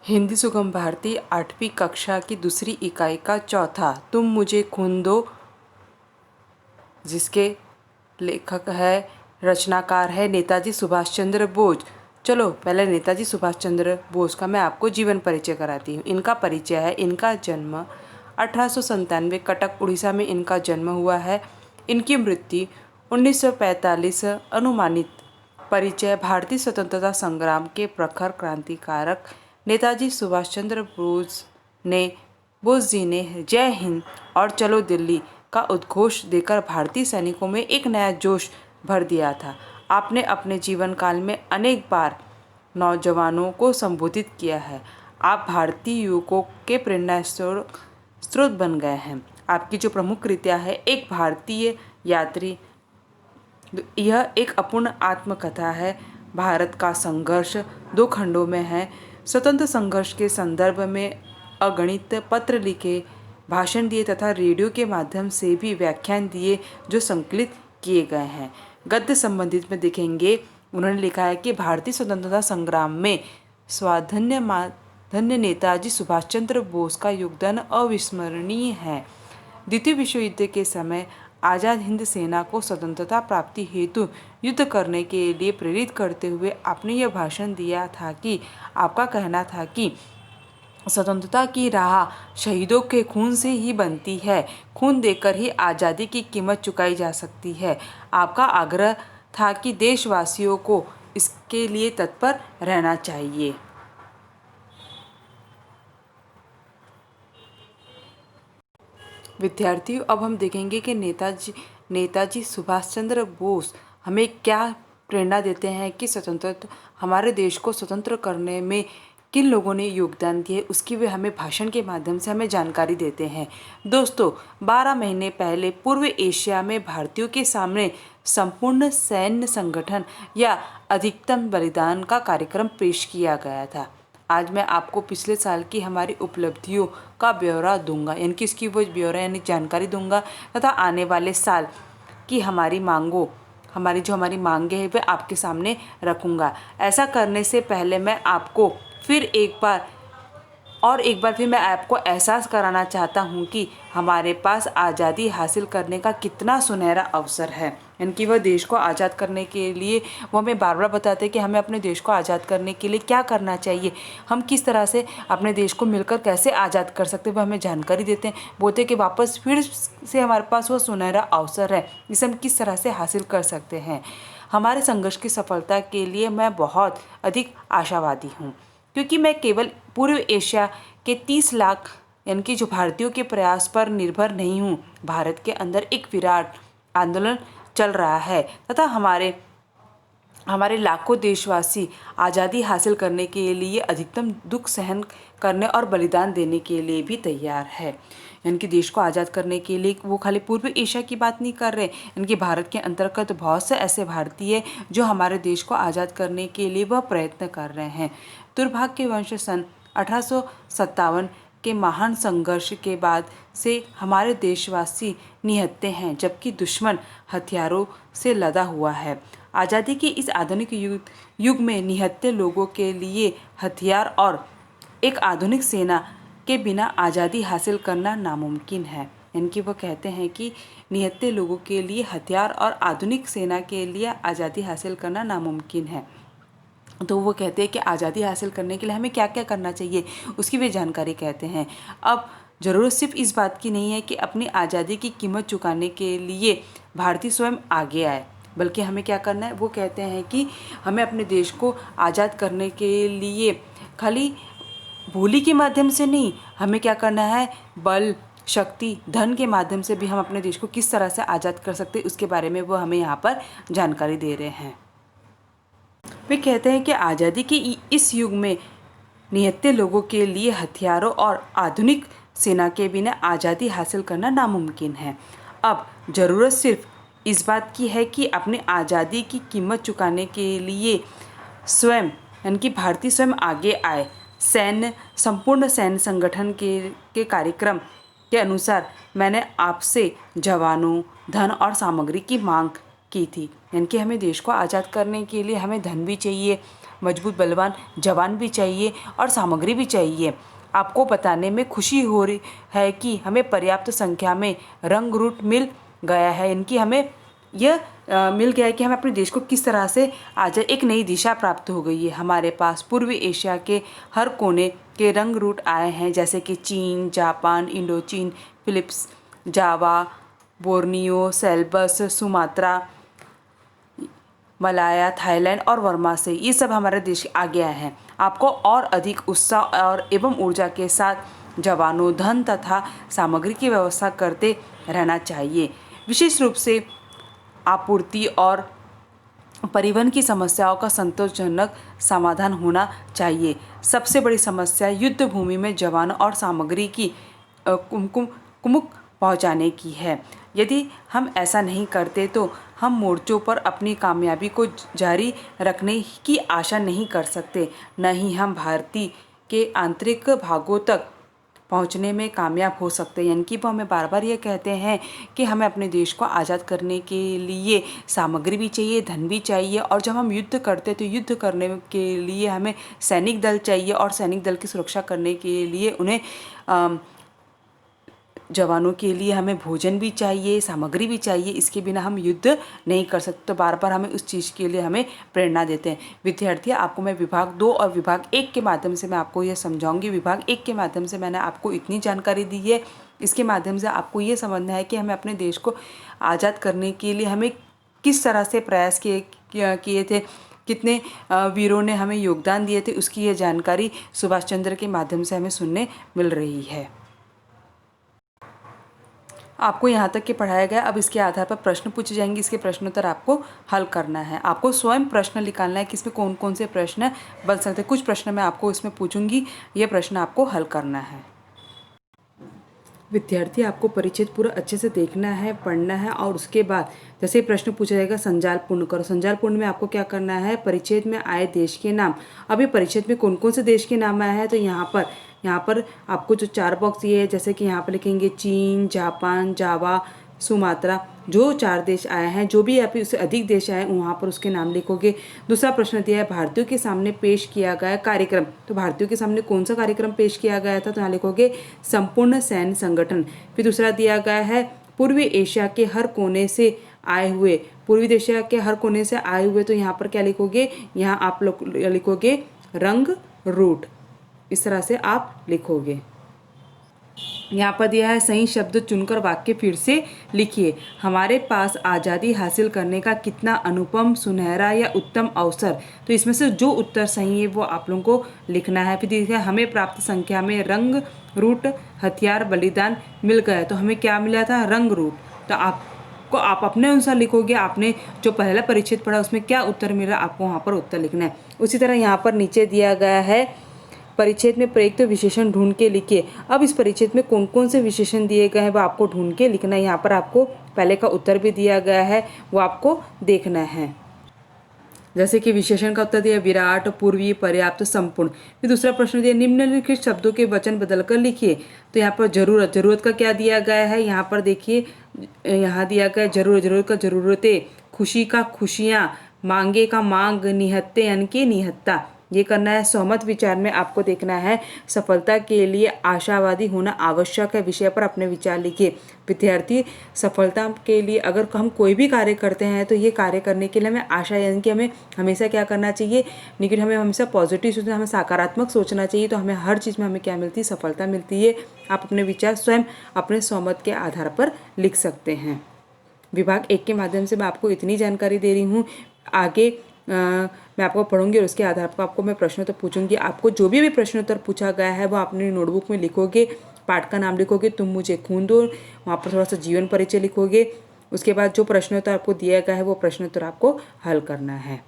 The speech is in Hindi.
हिंदी सुगम भारती 8वीं कक्षा की दूसरी इकाई का चौथा तुम मुझे खून दो, जिसके लेखक है, रचनाकार है नेताजी सुभाष चंद्र बोस। चलो पहले नेताजी सुभाष चंद्र बोस का मैं आपको जीवन परिचय कराती हूँ। इनका परिचय है, इनका जन्म 1897 कटक उड़ीसा में इनका जन्म हुआ है। इनकी मृत्यु 1945 अनुमानित। परिचय: भारतीय स्वतंत्रता संग्राम के प्रखर क्रांतिकारक नेताजी सुभाष चंद्र बोस जी ने जय हिंद और चलो दिल्ली का उद्घोष देकर भारतीय सैनिकों में एक नया जोश भर दिया था। आपने अपने जीवन काल में अनेक बार नौजवानों को संबोधित किया है। आप भारतीय युवकों के प्रेरणा स्रोत बन गए हैं। आपकी जो प्रमुख कृतियाँ है, एक भारतीय यात्री, यह एक अपूर्ण आत्मकथा है। भारत का संघर्ष 2 खंडों में है। स्वतंत्र संघर्ष के संदर्भ में अगणित पत्र लिखे, भाषण दिए तथा रेडियो के माध्यम से भी व्याख्यान दिए जो संकलित किए गए हैं। गद्य संबंधित में देखेंगे, उन्होंने लिखा है कि भारतीय स्वतंत्रता संग्राम में धन्य नेताजी सुभाष चंद्र बोस का योगदान अविस्मरणीय है। द्वितीय विश्व युद्ध के समय आज़ाद हिंद सेना को स्वतंत्रता प्राप्ति हेतु युद्ध करने के लिए प्रेरित करते हुए आपने यह भाषण दिया था कि आपका कहना था कि स्वतंत्रता की राह शहीदों के खून से ही बनती है, खून देकर ही आज़ादी की कीमत चुकाई जा सकती है। आपका आग्रह था कि देशवासियों को इसके लिए तत्पर रहना चाहिए। विद्यार्थियों, अब हम देखेंगे कि नेताजी सुभाष चंद्र बोस हमें क्या प्रेरणा देते हैं कि हमारे देश को स्वतंत्र करने में किन लोगों ने योगदान दिए, उसकी वे हमें भाषण के माध्यम से हमें जानकारी देते हैं। दोस्तों, 12 महीने पहले पूर्व एशिया में भारतीयों के सामने संपूर्ण सैन्य संगठन या अधिकतम बलिदान का कार्यक्रम पेश किया गया था। आज मैं आपको पिछले साल की हमारी उपलब्धियों का ब्यौरा दूंगा, यानी कि इसकी वो ब्यौरा यानी जानकारी दूंगा तथा आने वाले साल की हमारी मांगे हैं वे आपके सामने रखूंगा। ऐसा करने से पहले मैं आपको फिर एक बार फिर मैं आपको एहसास कराना चाहता हूँ कि हमारे पास आज़ादी हासिल करने का कितना सुनहरा अवसर है। इनकी वह देश को आज़ाद करने के लिए वो हमें बार बार बताते हैं कि हमें अपने देश को आज़ाद करने के लिए क्या करना चाहिए, हम किस तरह से अपने देश को मिलकर कैसे आज़ाद कर सकते हैं, वह हमें जानकारी देते हैं। बोलते हैं कि वापस फिर से हमारे पास वो सुनहरा अवसर है, इसे हम किस तरह से हासिल कर सकते हैं। हमारे संघर्ष की सफलता के लिए मैं बहुत अधिक आशावादी हूँ, क्योंकि मैं केवल पूर्व एशिया के 30 लाख यानी कि जो भारतीयों के प्रयास पर निर्भर नहीं हूँ। भारत के अंदर एक विराट आंदोलन चल रहा है तथा हमारे लाखों देशवासी आज़ादी हासिल करने के लिए अधिकतम दुख सहन करने और बलिदान देने के लिए भी तैयार है। इनके देश को आज़ाद करने के लिए वो खाली पूर्व एशिया की बात नहीं कर रहे, इनके भारत के अंतर्गत बहुत से ऐसे भारतीय जो हमारे देश को आज़ाद करने के लिए वह प्रयत्न कर रहे हैं। दुर्भाग्यवश सन 1857 के महान संघर्ष के बाद से हमारे देशवासी निहत्थे हैं, जबकि दुश्मन हथियारों से लदा हुआ है। आज़ादी के इस आधुनिक युग में निहत्थे लोगों के लिए हथियार और एक आधुनिक सेना के बिना आज़ादी हासिल करना नामुमकिन है। इनकी वो कहते हैं कि निहत्थे लोगों के लिए हथियार और आधुनिक सेना के लिए आज़ादी हासिल करना नामुमकिन है। तो वो कहते हैं कि आज़ादी हासिल करने के लिए हमें क्या क्या करना चाहिए, उसकी वे जानकारी कहते हैं। अब ज़रूरत सिर्फ इस बात की नहीं है कि अपनी आज़ादी की कीमत चुकाने के लिए भारतीय स्वयं आगे आए, बल्कि हमें क्या करना है, वो कहते हैं कि हमें अपने देश को आज़ाद करने के लिए खाली बोली के माध्यम से नहीं, हमें क्या करना है, बल, शक्ति, धन के माध्यम से भी हम अपने देश को किस तरह से आज़ाद कर सकते हैं, उसके बारे में वो हमें यहाँ पर जानकारी दे रहे हैं। वे कहते हैं कि आज़ादी के इस युग में निहत्थे लोगों के लिए हथियारों और आधुनिक सेना के बिना आज़ादी हासिल करना नामुमकिन है। अब ज़रूरत सिर्फ इस बात की है कि अपनी आज़ादी की कीमत चुकाने के लिए स्वयं यानी कि भारतीय स्वयं आगे आए। संपूर्ण सैन्य संगठन के कार्यक्रम के अनुसार मैंने आपसे जवानों, धन और सामग्री की मांग की थी, यानी कि हमें देश को आज़ाद करने के लिए हमें धन भी चाहिए, मजबूत बलवान जवान भी चाहिए और सामग्री भी चाहिए। आपको बताने में खुशी हो रही है कि हमें पर्याप्त संख्या में रंग रूट मिल गया है। इनकी हमें यह मिल गया है कि हमें अपने देश को किस तरह से आज एक नई दिशा प्राप्त हो गई है। हमारे पास पूर्वी एशिया के हर कोने के रंग रूट आए हैं, जैसे कि चीन, जापान, इंडोचीन, फिलिप्स, जावा, बोर्नियो, सेल्बस, सुमात्रा, मलाया, थाईलैंड और वर्मा से ये सब हमारे देश आ गया है। आपको और अधिक उत्साह और एवं ऊर्जा के साथ जवानों, धन तथा सामग्री की व्यवस्था करते रहना चाहिए। विशेष रूप से आपूर्ति और परिवहन की समस्याओं का संतोषजनक समाधान होना चाहिए। सबसे बड़ी समस्या युद्ध भूमि में जवानों और सामग्री की कुमुक पहुंचाने की है। यदि हम ऐसा नहीं करते तो हम मोर्चों पर अपनी कामयाबी को जारी रखने की आशा नहीं कर सकते, न ही हम भारतीय के आंतरिक भागों तक पहुंचने में कामयाब हो सकते हैं। यानी कि वो हमें बार बार ये कहते हैं कि हमें अपने देश को आज़ाद करने के लिए सामग्री भी चाहिए, धन भी चाहिए, और जब हम युद्ध करते तो युद्ध करने के लिए हमें सैनिक दल चाहिए, और सैनिक दल की सुरक्षा करने के लिए उन्हें जवानों के लिए हमें भोजन भी चाहिए, सामग्री भी चाहिए। इसके बिना हम युद्ध नहीं कर सकते। तो बार बार हमें उस चीज़ के लिए हमें प्रेरणा देते हैं। विद्यार्थी, आपको मैं विभाग 2 और विभाग 1 के माध्यम से मैं आपको ये समझाऊंगी। विभाग 1 के माध्यम से मैंने आपको इतनी जानकारी दी है। इसके माध्यम से आपको ये समझना है कि हमें अपने देश को आज़ाद करने के लिए हमें किस तरह से प्रयास किए थे, कितने वीरों ने हमें योगदान दिए थे, उसकी ये जानकारी सुभाष चंद्र के माध्यम से हमें सुनने मिल रही है। आपको यहाँ तक के पढ़ाया गया। अब इसके आधार पर प्रश्न पूछे जाएंगे, इसके प्रश्नोत्तर आपको हल करना है। आपको स्वयं प्रश्न निकालना है कि इसमें कौन कौन से प्रश्न बन सकते हैं। कुछ प्रश्न मैं आपको इसमें पूछूंगी, ये प्रश्न आपको हल करना है। विद्यार्थी, आपको परिच्छेद पूरा अच्छे से देखना है, पढ़ना है, और उसके बाद जैसे प्रश्न पूछा जाएगा संजाल पूर्ण करो। संजाल पूर्ण में आपको क्या करना है, परिच्छेद में आए देश के नाम। अब ये परिच्छेद में कौन कौन से देश के नाम आए हैं, तो यहाँ पर आपको जो 4 बॉक्स ये है, जैसे कि यहाँ पर लिखेंगे चीन, जापान, जावा, सुमात्रा, जो 4 देश आए हैं, जो भी यहाँ पे उससे अधिक देश आए वहाँ पर उसके नाम लिखोगे। दूसरा प्रश्न दिया है भारतीयों के सामने पेश किया गया कार्यक्रम। तो भारतीयों के सामने कौन सा कार्यक्रम पेश किया गया था, तो यहाँ लिखोगे संपूर्ण सैन्य संगठन। फिर दूसरा दिया गया है पूर्वी एशिया के हर कोने से आए हुए, पूर्वी एशिया के हर कोने से आए हुए, तो यहाँ पर क्या लिखोगे, यहाँ आप लोग लिखोगे रंग रूट। इस तरह से आप लिखोगे। यहाँ पर दिया है सही शब्द चुनकर वाक्य फिर से लिखिए। हमारे पास आज़ादी हासिल करने का कितना अनुपम, सुनहरा या उत्तम अवसर। तो इसमें से जो उत्तर सही है वो आप लोगों को लिखना है। फिर देखिए हमें प्राप्त संख्या में रंग रूट, हथियार, बलिदान मिल गया। तो हमें क्या मिला था, रंग रूट। तो आप अपने अनुसार लिखोगे। आपने जो पहला परिच्छेद पढ़ा उसमें क्या उत्तर मिला, आपको वहाँ पर उत्तर लिखना है। उसी तरह यहाँ पर नीचे दिया गया है परिच्छेद में प्रयुक्त विशेषण ढूंढ के लिखिए। अब इस परिच्छेद में कौन कौन से विशेषण दिए गए हैं वो आपको ढूंढ के लिखना है। यहाँ पर आपको पहले का उत्तर भी दिया गया है, वो आपको देखना है। जैसे कि विशेषण का उत्तर दिया विराट, पूर्वी, पर्याप्त, संपूर्ण। फिर दूसरा प्रश्न दिया निम्नलिखित शब्दों के वचन बदलकर लिखिए। तो यहाँ पर जरूरत का क्या दिया गया है, यहाँ पर देखिए, यहाँ दिया गया जरूरत का जरूरतें, खुशी का खुशियाँ, मांगे का मांग, निहत्ते यानी कि निहत्ता, ये करना है। सहमत विचार में आपको देखना है सफलता के लिए आशावादी होना आवश्यक है, विषय पर अपने विचार लिखिए। विद्यार्थी, सफलता के लिए अगर हम कोई भी कार्य करते हैं तो ये कार्य करने के लिए हमें आशा, यानी कि हमें हमेशा क्या करना चाहिए, लेकिन हमें हमेशा पॉजिटिव सोचना, हमें सकारात्मक सोचना चाहिए। तो हमें हर चीज़ में हमें क्या मिलती है, सफलता मिलती है। आप अपने विचार स्वयं अपने सहमत के आधार पर लिख सकते हैं। विभाग 1 के माध्यम से मैं आपको इतनी जानकारी दे रही हूँ। आगे मैं आपको पढ़ूंगी और उसके आधार पर आपको मैं प्रश्नोत्तर पूछूंगी। आपको जो भी प्रश्नोत्तर पूछा गया है वो अपनी नोटबुक में लिखोगे। पाठ का नाम लिखोगे, तुम मुझे खून दो, वहाँ पर थोड़ा सा जीवन परिचय लिखोगे। उसके बाद जो प्रश्नोत्तर आपको दिया गया है वो प्रश्नोत्तर आपको हल करना है।